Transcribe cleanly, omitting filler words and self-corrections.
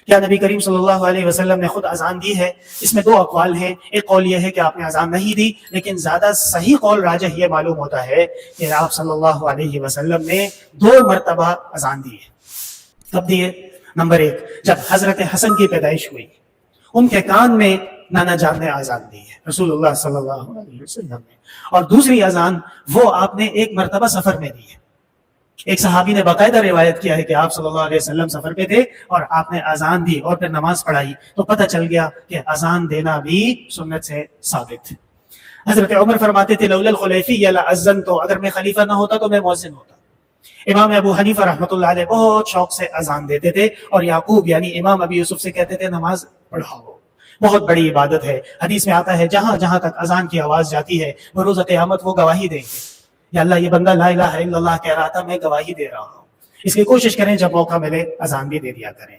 क्या नबी करीम सल्लल्लाहु अलैहि वसल्लम ने खुद अजान दी है? इसमें दो अक़वाल हैं। एक कौल यह है कि आपने अजान नहीं दी, लेकिन ज्यादा सही कौल राजिह यह मालूम होता है कि आप सल्लल्लाहु अलैहि वसल्लम ने 2 मरतबा अजान दी है। कब दिए? नंबर 1, जब हजरत हसन की पैदाइश हुई, उनके कान में नाना जान ने अजान दी है रसूलुल्लाह सल्लल्लाहु अलैहि वसल्लम ने। और दूसरी अजान वो आपने 1 मरतबा सफर में दी है। एक सहाबी ने बाकायदा रिवायत किया है कि आप सल्लल्लाहु अलैहि वसल्लम सफर पे थे और आपने अजान दी और फिर नमाज पढ़ाई, तो पता चल गया कि अजान देना भी सुन्नत से साबित है। हजरत उमर फरमाते थे, लौलल खुलैफी ला अज़्ज़न, तो अगर मैं खलीफा ना होता तो मैं मुअज्जिन होता। इमाम अबू हनीफा रहमतुल्लाह अलैह बहुत शौक से अजान देते थे और याकूब यानी इमाम अबी यूसुफ से कहते थे, नमाज पढ़ाओ, बहुत बड़ी इबादत है। हदीस में आता है, जहां जहां तक अजान की आवाज जाती है वो रोज़ क़यामत वो गवाही देंगे, या अल्लाह ये बंदा ला इलाहा इल्लल्लाह कह रहा था, मैं गवाही दे रहा हूँ। इसकी कोशिश करें जब मौका मिले अजान भी दे दिया करें।